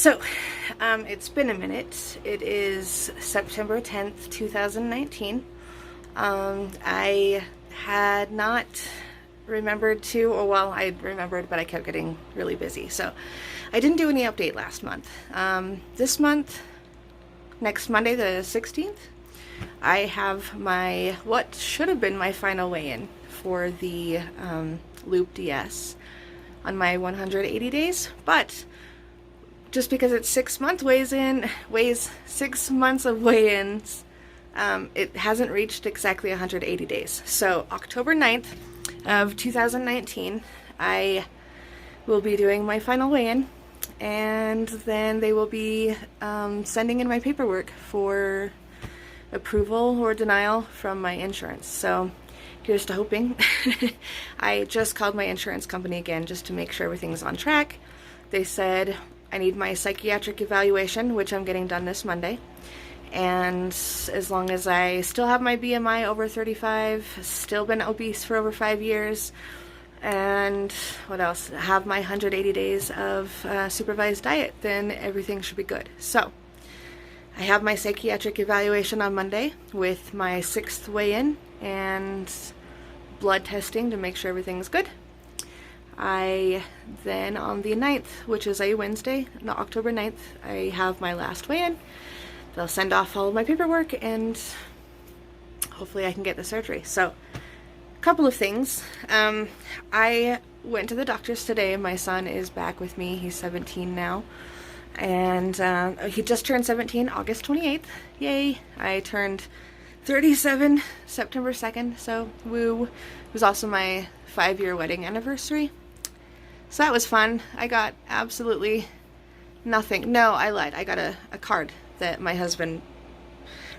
So, it's been a minute. It is September 10th, 2019. I had not remembered to, or well, I remembered, but I kept getting really busy. So, I didn't do any update last month. This month, next Monday, the 16th, I have my, what should have been my final weigh-in for the Loop DS on my 180 days, but just because it's 6 months weighs 6 months of weigh-ins, it hasn't reached exactly 180 days. So October 9th of 2019, I will be doing my final weigh-in, and then they will be sending in my paperwork for approval or denial from my insurance. So here's to hoping. I just called my insurance company again just to make sure everything's on track. They said I need my psychiatric evaluation, which I'm getting done this Monday. And as long as I still have my BMI over 35, still been obese for over 5 years, and what else? Have my 180 days of supervised diet, then everything should be good. So I have my psychiatric evaluation on Monday with my 6th weigh-in and blood testing to make sure everything's good. I then on the 9th, which is a Wednesday, no, October 9th, I have my last weigh-in. They'll send off all of my paperwork and hopefully I can get the surgery. So, a couple of things. I went to the doctor's today. My son is back with me. He's 17 now. And he just turned 17 August 28th. Yay! I turned 37 September 2nd, so woo. It was also my 5-year wedding anniversary. So that was fun. I got absolutely nothing. No, I lied. I got a card that my husband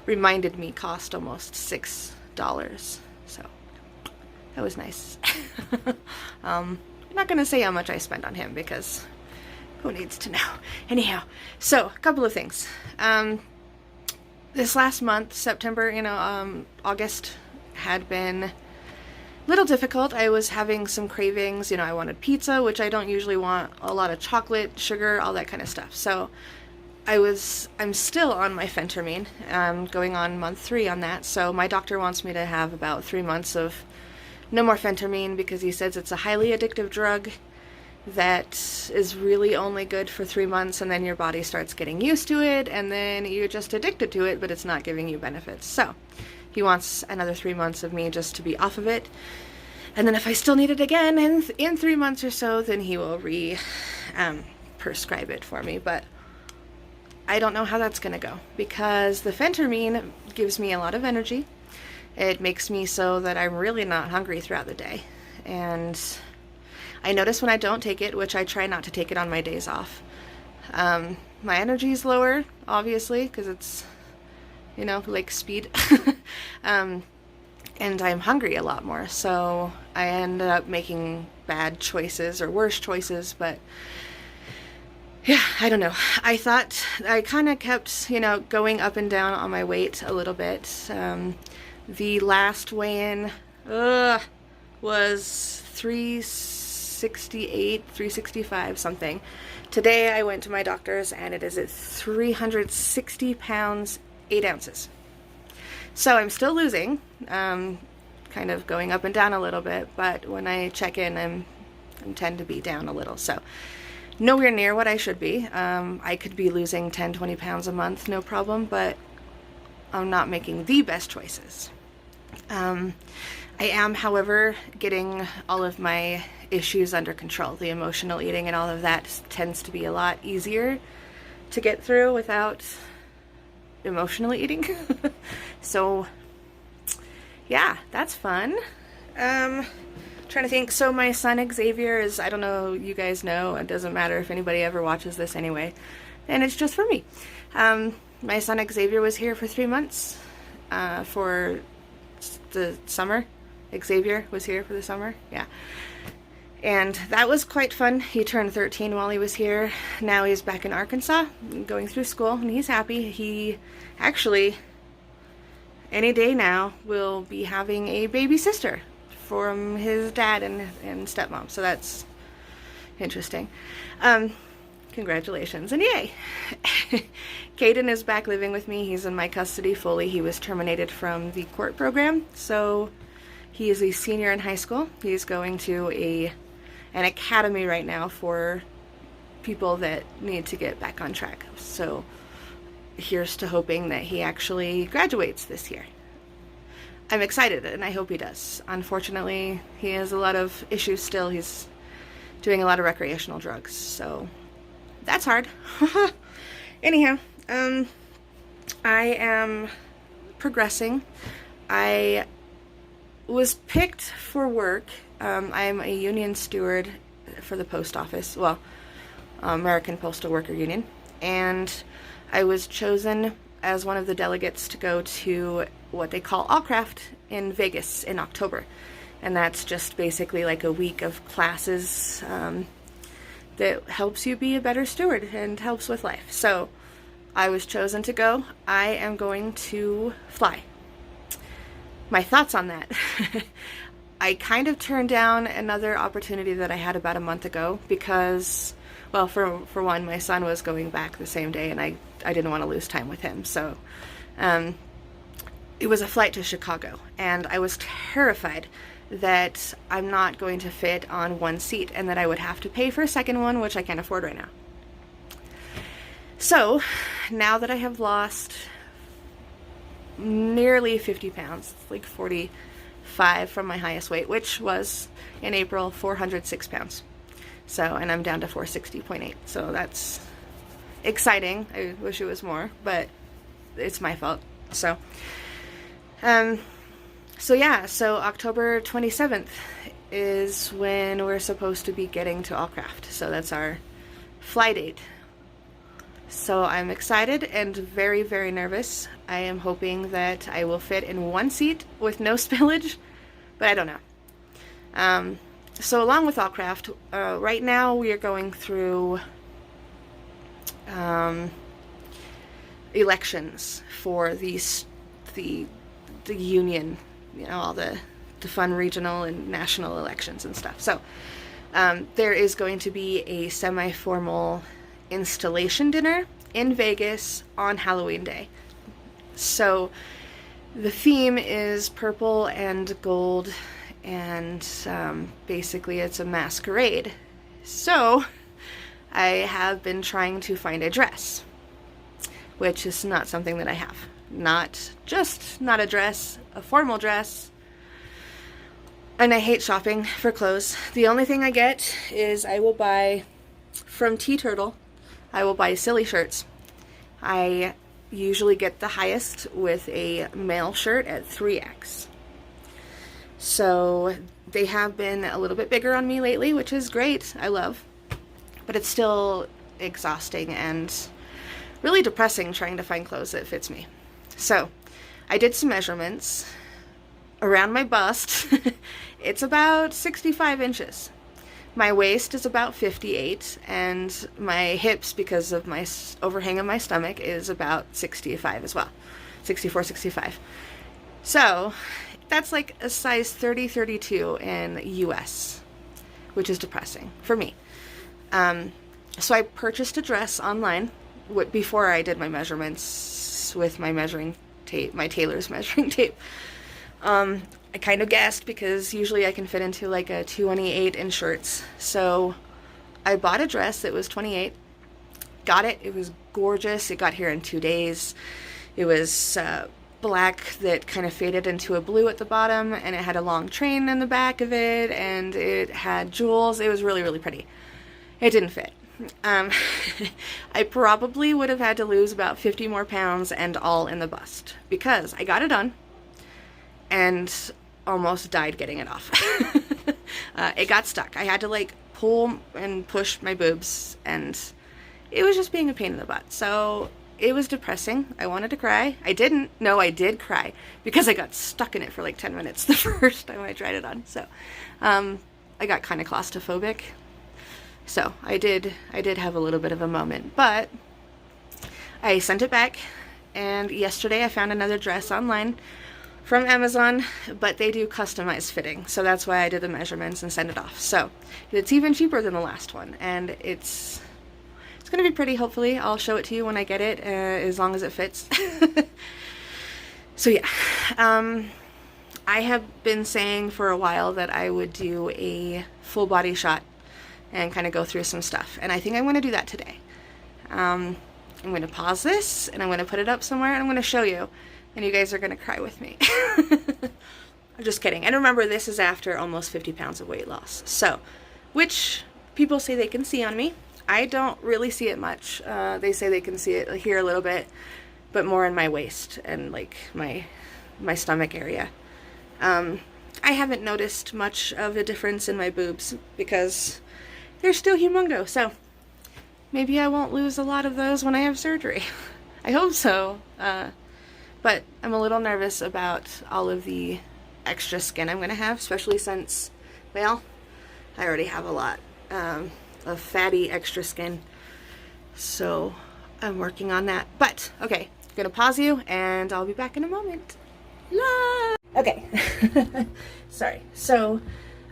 reminded me cost almost $6. So that was nice. I'm not going to say how much I spent on him because who needs to know? Anyhow, so a couple of things. This last month, September, August had been little difficult. I was having some cravings. I wanted pizza, which I don't usually want, a lot of chocolate, sugar, all that kind of stuff. So I'm still on my phentermine, going on month 3 on that. So my doctor wants me to have about 3 months of no more phentermine because he says it's a highly addictive drug that is really only good for 3 months, and then your body starts getting used to it, and then you're just addicted to it, but it's not giving you benefits. So he wants another 3 months of me just to be off of it. And then if I still need it again in 3 months or so, then he will prescribe it for me. But I don't know how that's going to go because the phentermine gives me a lot of energy. It makes me so that I'm really not hungry throughout the day. And I notice when I don't take it, which I try not to take it on my days off, my energy is lower, obviously, because it's like speed. And I'm hungry a lot more, so I end up making bad choices or worse choices, but yeah, I don't know. I thought I kind of kept, going up and down on my weight a little bit. The last weigh-in was 368, 365 something. Today I went to my doctor's and it is at 360 pounds, 8 ounces. So I'm still losing, kind of going up and down a little bit, but when I check in, I tend to be down a little. So nowhere near what I should be. I could be losing 10, 20 pounds a month, no problem, but I'm not making the best choices. I am, however, getting all of my issues under control. The emotional eating and all of that tends to be a lot easier to get through without emotionally eating. So yeah, that's fun. Trying to think. So my son Xavier is, I don't know, you guys know, it doesn't matter if anybody ever watches this anyway, and it's just for me. My son Xavier was here for 3 months for the summer. Xavier was here for the summer, yeah. And that was quite fun. He turned 13 while he was here. Now he's back in Arkansas, going through school, and he's happy. He actually, any day now, will be having a baby sister from his dad and stepmom, so that's interesting. congratulations, and yay! Caden is back living with me. He's in my custody fully. He was terminated from the court program, so he is a senior in high school. He's going to an academy right now for people that need to get back on track. So here's to hoping that he actually graduates this year. I'm excited, and I hope he does. Unfortunately, he has a lot of issues still. He's doing a lot of recreational drugs, so that's hard. Anyhow, I am progressing. I was picked for work. I'm a union steward for the post office, well, American Postal Worker Union, and I was chosen as one of the delegates to go to what they call Allcraft in Vegas in October. And that's just basically like a week of classes that helps you be a better steward and helps with life. So I was chosen to go. I am going to fly. My thoughts on that. I kind of turned down another opportunity that I had about a month ago because, well, for one, my son was going back the same day, and I didn't want to lose time with him. So it was a flight to Chicago, and I was terrified that I'm not going to fit on one seat and that I would have to pay for a second one, which I can't afford right now. So now that I have lost nearly 50 pounds, like 45 from my highest weight, which was in April 406 pounds. So, and I'm down to 460.8. So that's exciting. I wish it was more, but it's my fault. So, so October 27th is when we're supposed to be getting to Allcraft. So that's our fly date. So I'm excited and very, very nervous. I am hoping that I will fit in one seat with no spillage, but I don't know. So along with Allcraft, right now we are going through elections for the union, you know, all the fun regional and national elections and stuff. So there is going to be a semi-formal installation dinner in Vegas on Halloween Day. So the theme is purple and gold, and basically it's a masquerade. So I have been trying to find a dress, which is not something that I have. Not a dress, a formal dress. And I hate shopping for clothes. The only thing I get is I will buy from Tea Turtle. I will buy silly shirts. I usually get the highest with a male shirt at 3X. So they have been a little bit bigger on me lately, which is great. I love. But it's still exhausting and really depressing trying to find clothes that fits me. So I did some measurements around my bust. It's about 65 inches. My waist is about 58, and my hips, because of my overhang of my stomach, is about 65 as well. 64, 65. So that's like a size 30, 32 in US, which is depressing for me. So I purchased a dress online before I did my measurements with my measuring tape, my tailor's measuring tape. I kind of guessed because usually I can fit into like a 28 in shirts. So I bought a dress that was 28. Got it. It was gorgeous. It got here in 2 days. It was black that kind of faded into a blue at the bottom, and it had a long train in the back of it, and it had jewels. It was really, really pretty. It didn't fit. I probably would have had to lose about 50 more pounds and all in the bust because I got it done and almost died getting it off. It got stuck. I had to like pull and push my boobs, and it was just being a pain in the butt. So it was depressing. I wanted to cry. I didn't. No, I did cry because I got stuck in it for like 10 minutes the first time I tried it on. So I got kind of claustrophobic. So I did have a little bit of a moment, but I sent it back, and yesterday I found another dress online from Amazon, but they do customized fitting, so that's why I did the measurements and sent it off. So it's even cheaper than the last one, and it's It's gonna be pretty, hopefully. I'll show it to you when I get it, as long as it fits. So yeah, I have been saying for a while that I would do a full body shot and kind of go through some stuff, and I think I'm going to do that today. I'm going to pause this and I'm going to put it up somewhere and I'm going to show you, and you guys are going to cry with me. I'm just kidding. And remember, this is after almost 50 pounds of weight loss, so, which people say they can see on me. I don't really see it much. They say they can see it here a little bit, but more in my waist and like my stomach area. I haven't noticed much of a difference in my boobs because they're still humongo, so maybe I won't lose a lot of those when I have surgery. I hope so, but I'm a little nervous about all of the extra skin I'm going to have, especially since, well, I already have a lot of fatty extra skin, so I'm working on that. But, okay, I'm going to pause you, and I'll be back in a moment. La! Okay, sorry. So,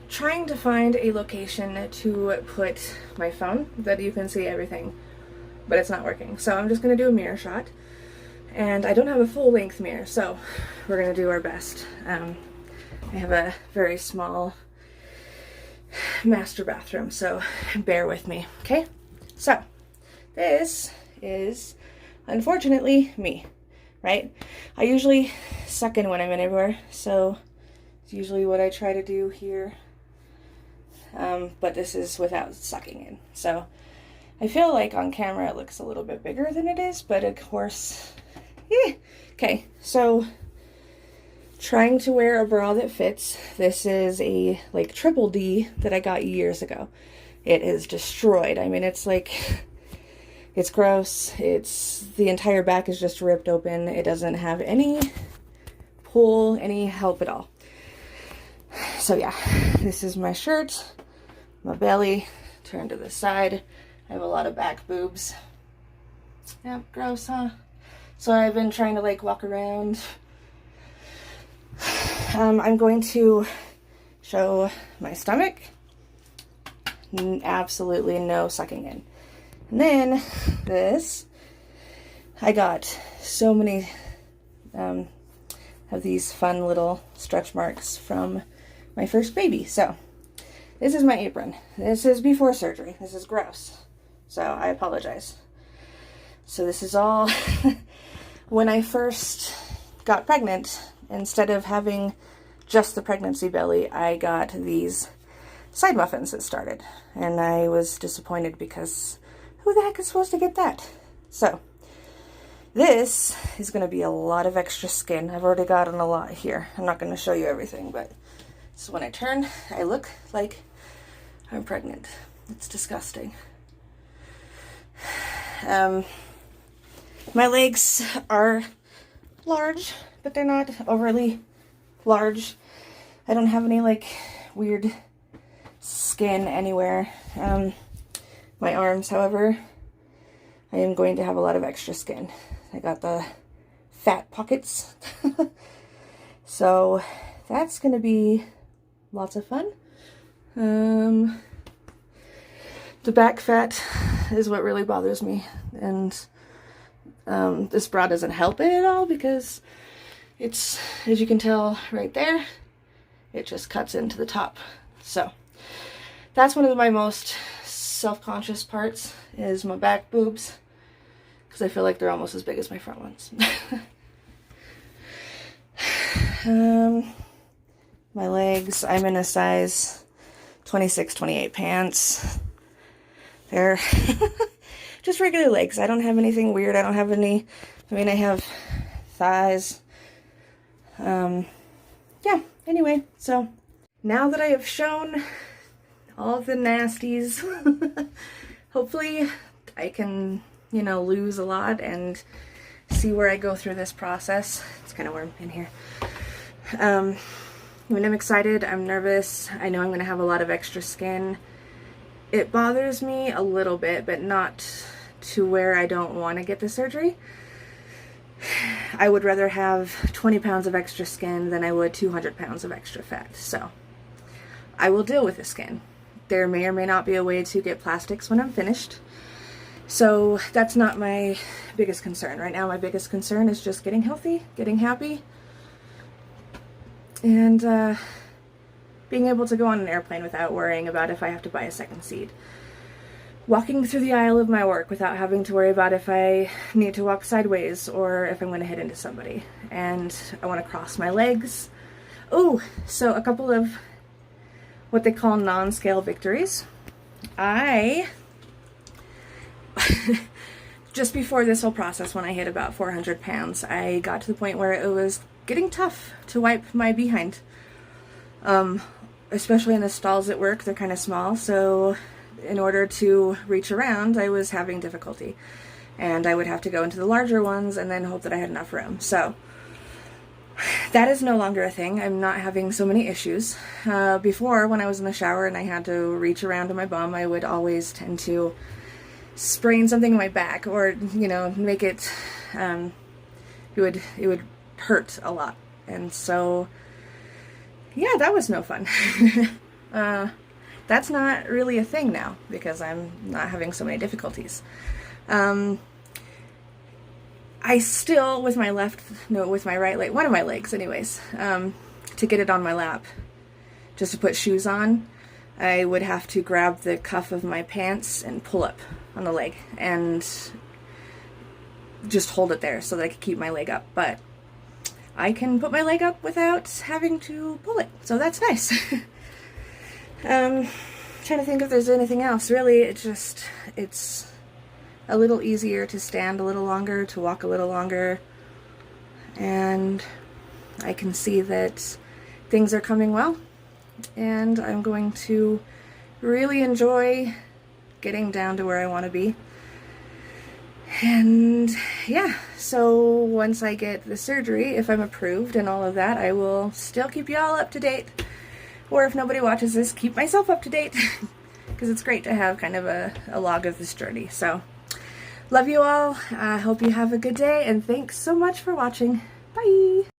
trying to find a location to put my phone that you can see everything, but it's not working. So I'm just going to do a mirror shot, and I don't have a full-length mirror, so we're going to do our best. I have a very small master bathroom, so bear with me, okay? So, this is, unfortunately, me, right? I usually suck in when I'm anywhere, so it's usually what I try to do here. But this is without sucking in. So I feel like on camera it looks a little bit bigger than it is, but of course, okay, so trying to wear a bra that fits. This is a like triple D that I got years ago. It is destroyed. I mean, it's like, it's gross. The entire back is just ripped open. It doesn't have any pull, any help at all. So yeah, this is my shirt, my belly, turned to the side. I have a lot of back boobs. Yeah, gross, huh? So I've been trying to like walk around. I'm going to show my stomach. Absolutely no sucking in. And then this, I got so many of these fun little stretch marks from my first baby. So this is my apron. This is before surgery. This is gross, so I apologize. So this is all when I first got pregnant. Instead of having just the pregnancy belly, I got these side muffins that started, and I was disappointed because who the heck is supposed to get that? So this is going to be a lot of extra skin. I've already gotten a lot here. I'm not going to show you everything, but so when I turn, I look like I'm pregnant. It's disgusting. My legs are large, but they're not overly large. I don't have any like weird skin anywhere. My arms, however, I am going to have a lot of extra skin. I got the fat pockets. So that's going to be lots of fun. The back fat is what really bothers me, and this bra doesn't help it at all because it's, as you can tell right there, it just cuts into the top. So that's one of my most self-conscious parts, is my back boobs, because I feel like they're almost as big as my front ones. My legs, I'm in a size 26, 28 pants. They're just regular legs. I don't have anything weird. I don't have any, I mean, I have thighs. Yeah, anyway, so now that I have shown all the nasties, hopefully I can, you know, lose a lot and see where I go through this process. It's kind of warm in here. I mean, I'm excited, I'm nervous, I know I'm going to have a lot of extra skin. It bothers me a little bit, but not to where I don't want to get the surgery. I would rather have 20 pounds of extra skin than I would 200 pounds of extra fat, so I will deal with the skin. There may or may not be a way to get plastics when I'm finished, So that's not my biggest concern. Right now my biggest concern is just getting healthy, getting happy, and being able to go on an airplane without worrying about if I have to buy a second seat. Walking through the aisle of my work without having to worry about if I need to walk sideways or if I'm going to hit into somebody. And I want to cross my legs. Oh, so a couple of what they call non-scale victories. Just before this whole process, when I hit about 400 pounds, I got to the point where it was getting tough to wipe my behind. Especially in the stalls at work, they're kind of small, so in order to reach around, I was having difficulty. And I would have to go into the larger ones and then hope that I had enough room. So that is no longer a thing. I'm not having so many issues. Before, when I was in the shower and I had to reach around to my bum, I would always tend to sprain something in my back, or, you know, make it, it would hurt a lot. And so, yeah, that was no fun. That's not really a thing now because I'm not having so many difficulties. I still, with my right leg, one of my legs anyways, to get it on my lap, just to put shoes on, I would have to grab the cuff of my pants and pull up on the leg and just hold it there so that I could keep my leg up. But I can put my leg up without having to pull it, so that's nice. Trying to think if there's anything else. Really, it's a little easier to stand a little longer, to walk a little longer, and I can see that things are coming well, and I'm going to really enjoy getting down to where I want to be. And yeah, so once I get the surgery, if I'm approved and all of that, I will still keep you all up to date. Or if nobody watches this, keep myself up to date. Because it's great to have kind of a log of this journey. So, love you all. I hope you have a good day. And thanks so much for watching. Bye!